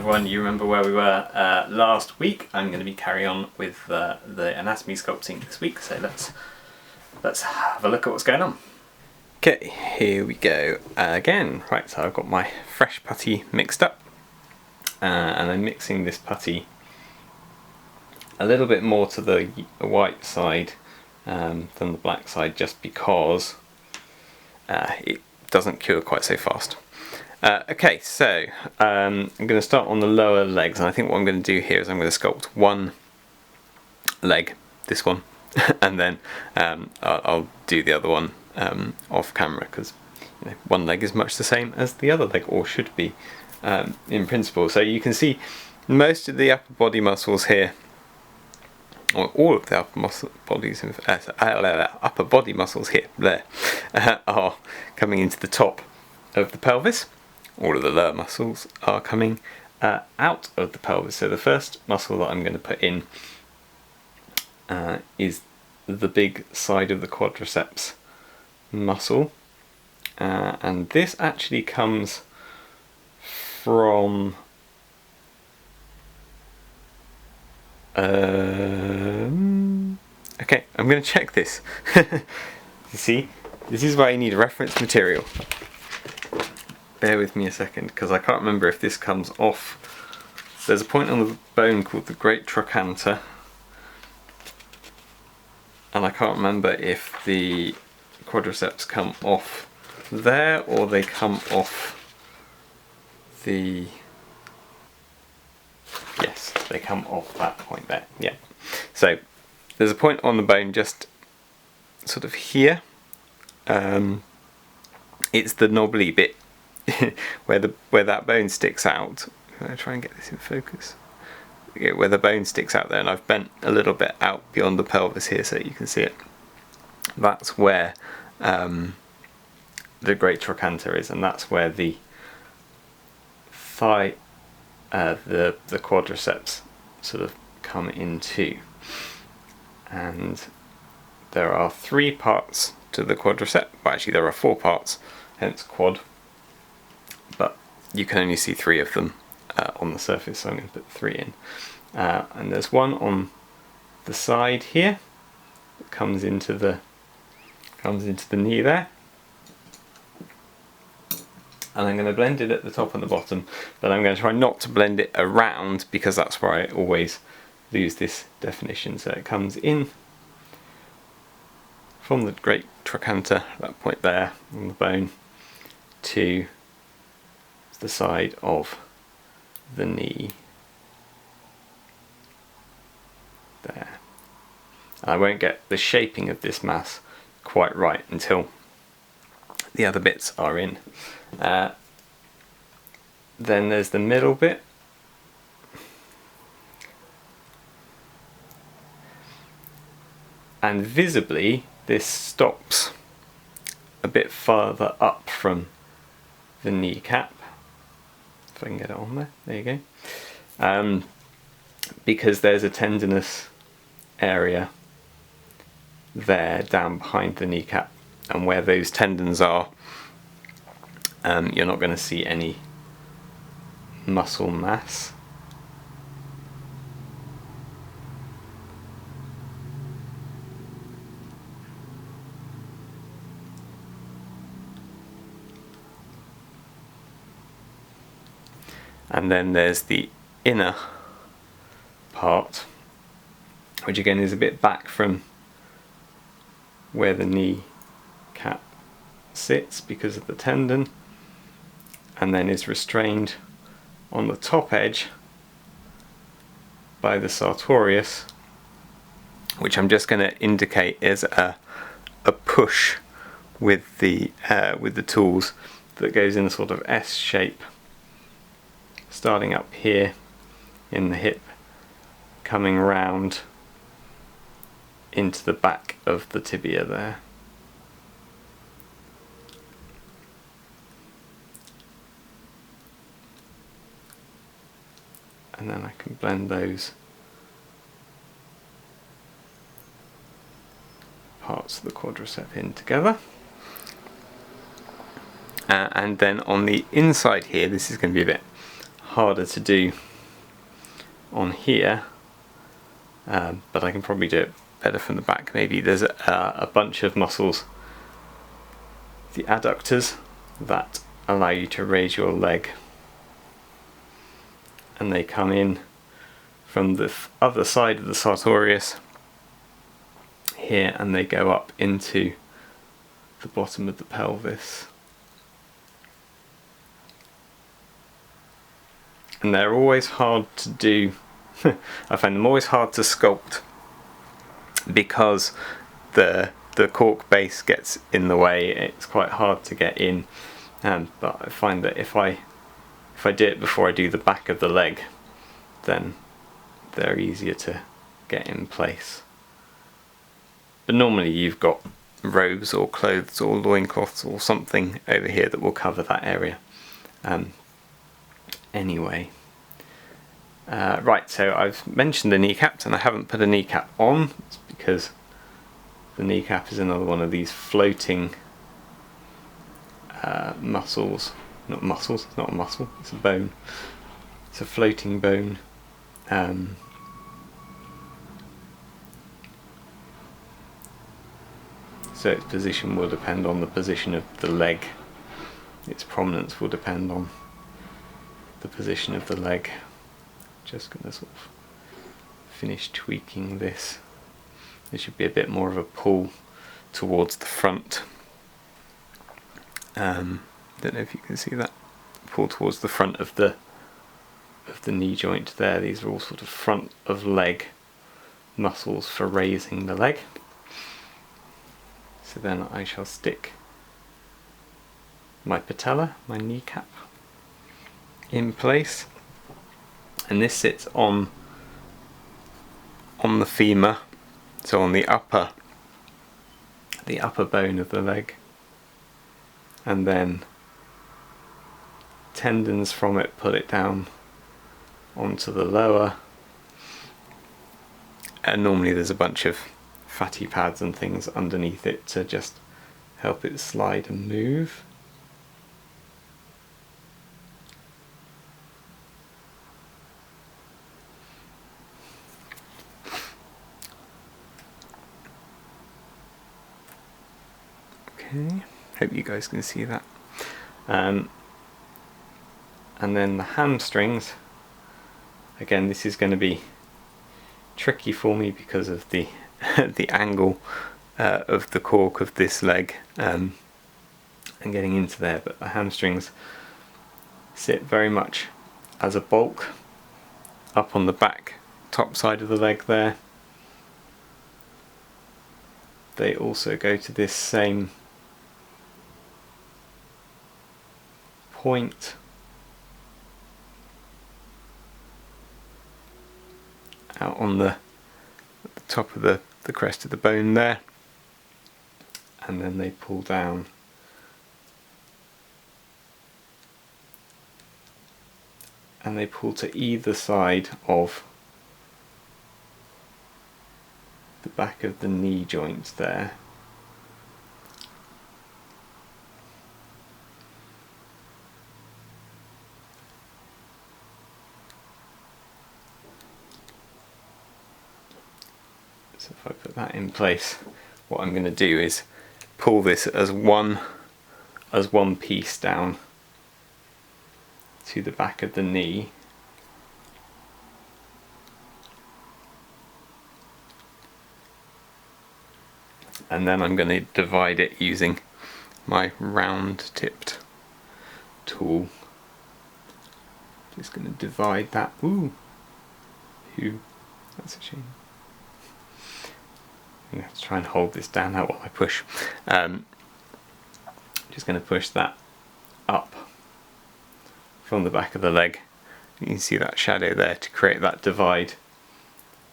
everyone, you remember where we were last week. I'm going to be carrying on with the anatomy sculpting this week, so let's have a look at what's going on. Okay, here we go again. Right, so I've got my fresh putty mixed up, and I'm mixing this putty a little bit more to the white side than the black side, just because it doesn't cure quite so fast. Okay, so I'm going to start on the lower legs, and I think what I'm going to do here is I'm going to sculpt one leg, this one, and then I'll do the other one off camera, because one leg is much the same as the other leg, or should be in principle. So you can see most of the upper body muscles here, or all of the upper body muscles here, there, are coming into the top of the pelvis. All of the lower muscles are coming out of the pelvis. So the first muscle that I'm going to put in is the big side of the quadriceps muscle, and this actually comes from okay, I'm going to check this. You see, this is why you need reference material. Bear with me a second, because I can't remember if this comes off. There's a point on the bone called the great trochanter, and I can't remember if the quadriceps come off there or they come off the... Yes, they come off that point there. Yeah. So there's a point on the bone just sort of here. It's the knobbly bit where that bone sticks out. I'm going to try and get this in focus. Where the bone sticks out there, and I've bent a little bit out beyond the pelvis here so you can see it. That's where the great trochanter is, and that's where the thigh, the quadriceps sort of come into. And there are 3 parts to the quadricep. Well, actually there are 4 parts, hence quad. But you can only see 3 of them on the surface, so I'm going to put 3 in. And there's one on the side here that comes into the knee there. And I'm going to blend it at the top and the bottom, but I'm going to try not to blend it around, because that's where I always lose this definition. So it comes in from the great trochanter, that point there on the bone, to the side of the knee there. And I won't get the shaping of this mass quite right until the other bits are in. Then there's the middle bit, and visibly this stops a bit further up from the kneecap. If I can get it on there, there you go. Because there's a tendinous area there down behind the kneecap, and where those tendons are, you're not going to see any muscle mass. And then there's the inner part, which again is a bit back from where the knee cap sits because of the tendon, and then is restrained on the top edge by the sartorius, which I'm just going to indicate as a push with the tools that goes in a sort of S shape, starting up here in the hip, coming round into the back of the tibia there. And then I can blend those parts of the quadricep in together. And then on the inside here, this is going to be a bit harder to do on here, but I can probably do it better from the back. Maybe there's a bunch of muscles, the adductors, that allow you to raise your leg, and they come in from the other side of the sartorius here, and they go up into the bottom of the pelvis. And they're always hard to do. I find them always hard to sculpt because the cork base gets in the way. It's quite hard to get in, but I find that if I do it before I do the back of the leg, then they're easier to get in place. But normally you've got robes or clothes or loincloths or something over here that will cover that area. Anyway, right, so I've mentioned the kneecaps and I haven't put a kneecap on. It's because the kneecap is another one of these floating muscles. Not muscles, it's not a muscle, it's a bone. It's a floating bone. So its position will depend on the position of the leg. Its prominence will depend on the position of the leg. Just going to sort of finish tweaking this. There should be a bit more of a pull towards the front. Don't know if you can see that. Pull towards the front of the knee joint there. These are all sort of front of leg muscles for raising the leg. So then I shall stick my patella, my kneecap, in place, and this sits on the femur, so on the upper bone of the leg, and then tendons from it pull it down onto the lower, and normally there's a bunch of fatty pads and things underneath it to just help it slide and move. Okay, hope you guys can see that. And then the hamstrings, again, this is going to be tricky for me because of the the angle of the cork of this leg and getting into there, but the hamstrings sit very much as a bulk up on the back top side of the leg there. They also go to this same point out on the top of the crest of the bone there, and then they pull down and they pull to either side of the back of the knee joint there. So if I put that in place, what I'm going to do is pull this as one piece down to the back of the knee, and then I'm going to divide it using my round tipped tool. Just going to divide that. Ooh, that's a shame. I'm going to have to try and hold this down now while I push. Just going to push that up from the back of the leg. You can see that shadow there to create that divide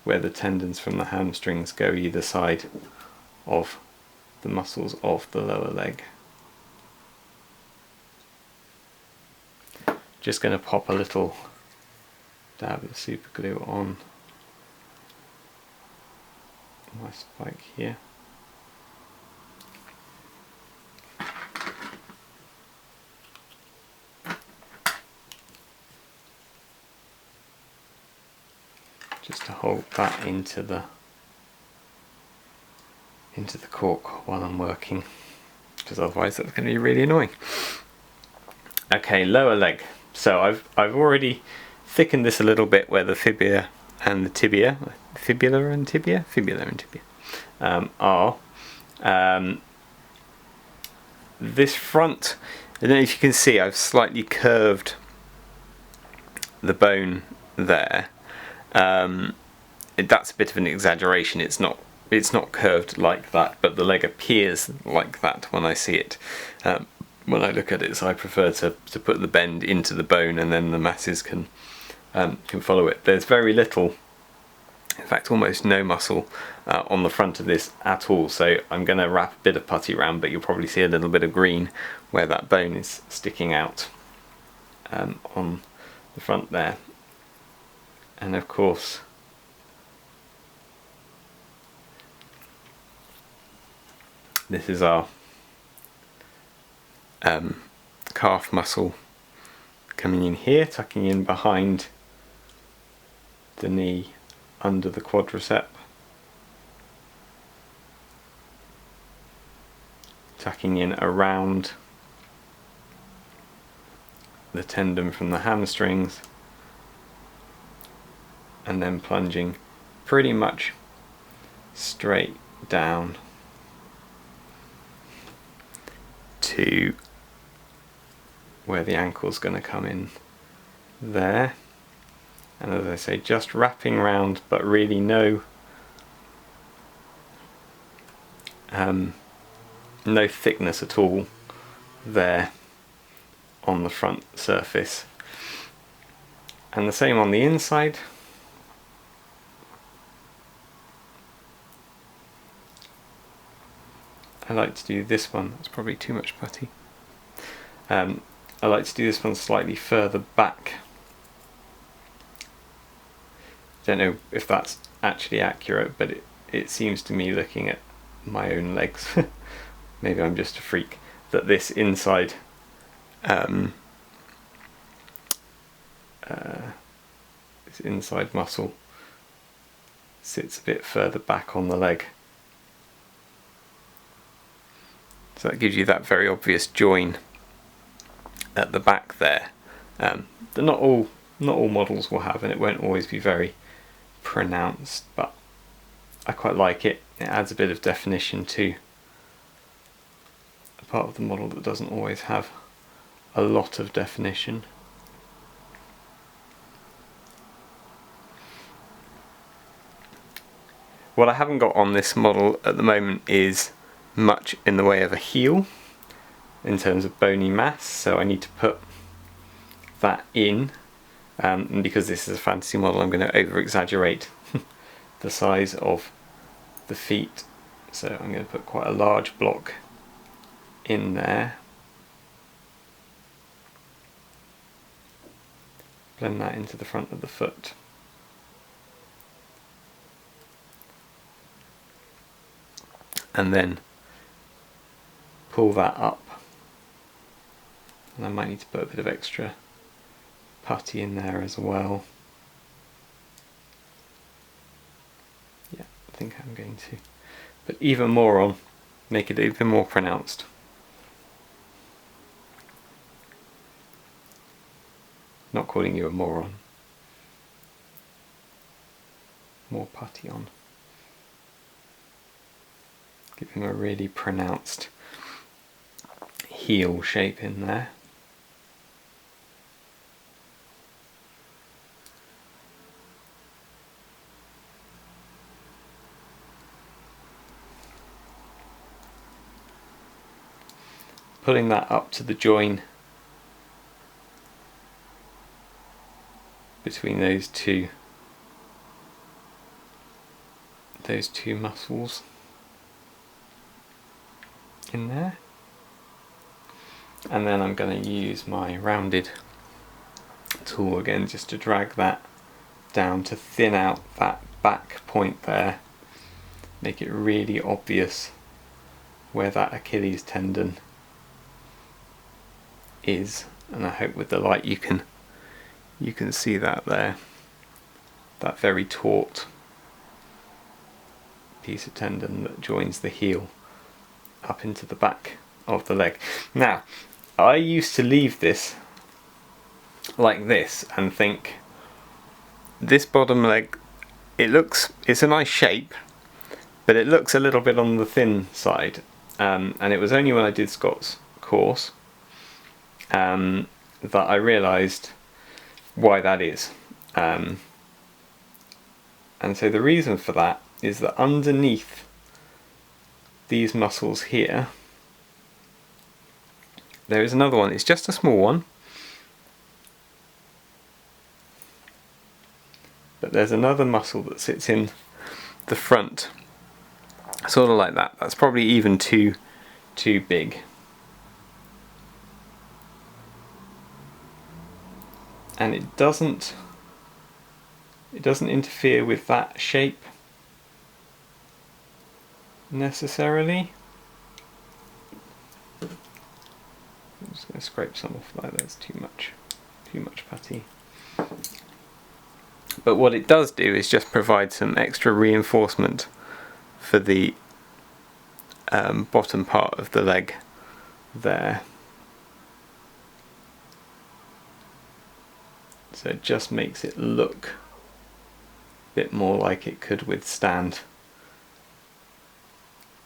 where the tendons from the hamstrings go either side of the muscles of the lower leg. Just going to pop a little dab of super glue on my spike here. hold that into the cork while I'm working, because otherwise that's going to be really annoying. Okay, lower leg. So I've already thickened this a little bit where the fibula and the tibia, fibula and tibia are. This front, I don't know if you can see, I've slightly curved the bone there. That's a bit of an exaggeration. It's not curved like that, but the leg appears like that when I see it. When I look at it, so I prefer to put the bend into the bone, and then the masses can follow it. There's very little, in fact almost no muscle on the front of this at all, so I'm going to wrap a bit of putty around, but you'll probably see a little bit of green where that bone is sticking out on the front there. And of course this is our calf muscle coming in here, tucking in behind the knee under the quadricep, tucking in around the tendon from the hamstrings, and then plunging pretty much straight down to where the ankle's going to come in there. And as I say, just wrapping round, but really no thickness at all there on the front surface. And the same on the inside. I like to do this one, that's probably too much putty. I like to do this one slightly further back. Don't know if that's actually accurate, but it seems to me, looking at my own legs, maybe I'm just a freak, that this inside muscle sits a bit further back on the leg. So that gives you that very obvious join at the back there that not all models will have, and it won't always be very pronounced, but I quite like it. It adds a bit of definition to a part of the model that doesn't always have a lot of definition. What I haven't got on this model at the moment is much in the way of a heel in terms of bony mass, so I need to put that in, and because this is a fantasy model, I'm going to over exaggerate the size of the feet, so I'm going to put quite a large block in there, blend that into the front of the foot. And then pull that up, and I might need to put a bit of extra putty in there as well. Yeah, I think I'm going to put even more on, make it even more pronounced. Not calling you a moron. More putty on. Giving a really pronounced heel shape in there. Pulling that up to the join between those two muscles in there, and then I'm going to use my rounded tool again just to drag that down to thin out that back point there, make it really obvious where that Achilles tendon is, and I hope with the light you can see that there, that very taut piece of tendon that joins the heel up into the back of the leg. Now, I used to leave this like this and think this bottom leg, it's a nice shape, but it looks a little bit on the thin side. And it was only when I did Scott's course that I realised why that is. And so the reason for that is that underneath these muscles here, there is another one. It's just a small one, but there's another muscle that sits in the front, sort of like that. That's probably even too big. And it doesn't interfere with that shape necessarily. I'm just going to scrape some off there. There's too much putty. But what it does do is just provide some extra reinforcement for the bottom part of the leg there. So it just makes it look a bit more like it could withstand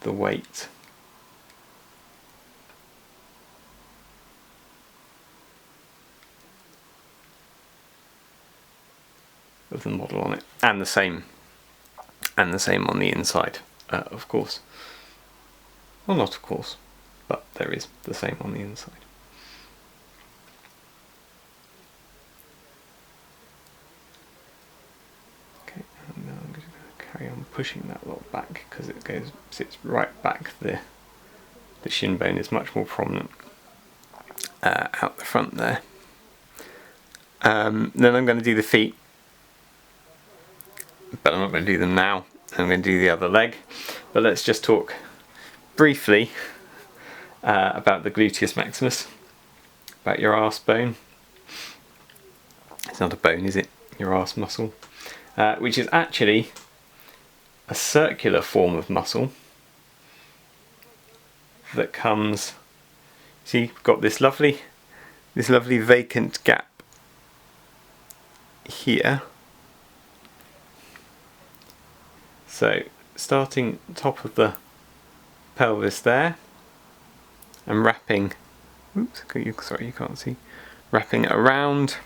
the weight. Of the model on it, and the same on the inside, of course. Well, not of course, but there is the same on the inside. Okay, and now I'm going to carry on pushing that lot back because it sits right back. The shin bone is much more prominent out the front there. Then I'm going to do the feet. But I'm not going to do them now. I'm going to do the other leg. But let's just talk briefly about the gluteus maximus, about your arse bone. It's not a bone, is it? Your arse muscle, which is actually a circular form of muscle that comes. See, you've got this lovely vacant gap here. So starting top of the pelvis there and wrapping, sorry you can't see, wrapping around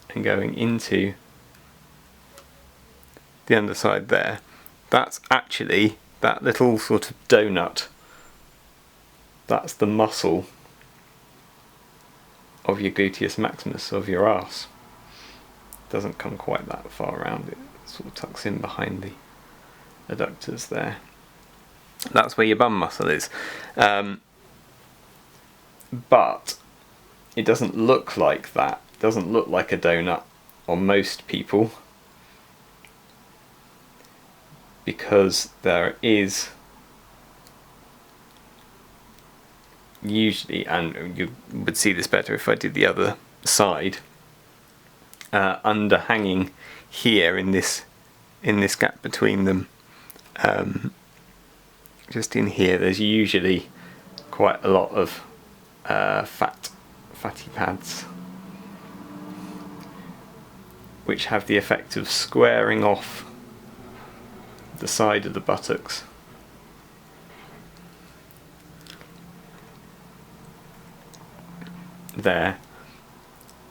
and going into the underside there. That's actually that little sort of donut. That's the muscle of your gluteus maximus, of your arse. Doesn't come quite that far around it. Sort of tucks in behind the adductors there. That's where your bum muscle is. But it doesn't look like that. It doesn't look like a donut on most people, because there is usually, and you would see this better if I did the other side, underhanging here in this gap between them, just in here, there's usually quite a lot of fatty pads, which have the effect of squaring off the side of the buttocks. There,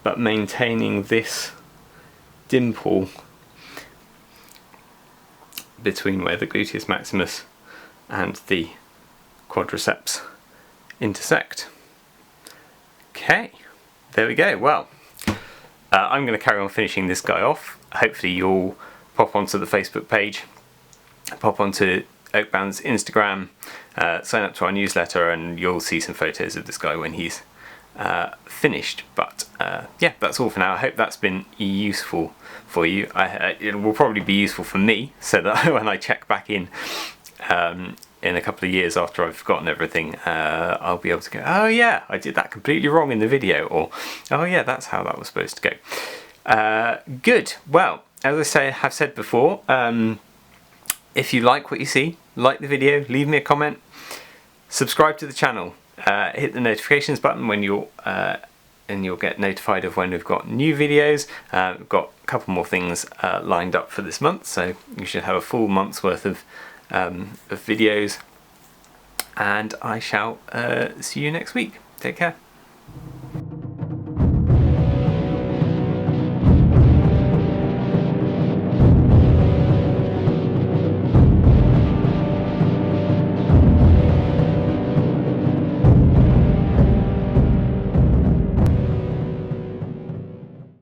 but maintaining this dimple between where the gluteus maximus and the quadriceps intersect. Okay, there we go. Well, I'm going to carry on finishing this guy off. Hopefully you'll pop onto the Facebook page, pop onto Oakbound's Instagram, sign up to our newsletter, and you'll see some photos of this guy when he's finished. But yeah, that's all for now. I hope that's been useful for you. It will probably be useful for me, so that when I check back in a couple of years after I've forgotten everything, I'll be able to go, oh yeah, I did that completely wrong in the video, or oh yeah, that's how that was supposed to go. Good. Well, as I have said before, if you like what you see, like the video, leave me a comment, subscribe to the channel, hit the notifications button when and you'll get notified of when we've got new videos. We've got a couple more things lined up for this month, so you should have a full month's worth of videos, and I shall see you next week. Take care.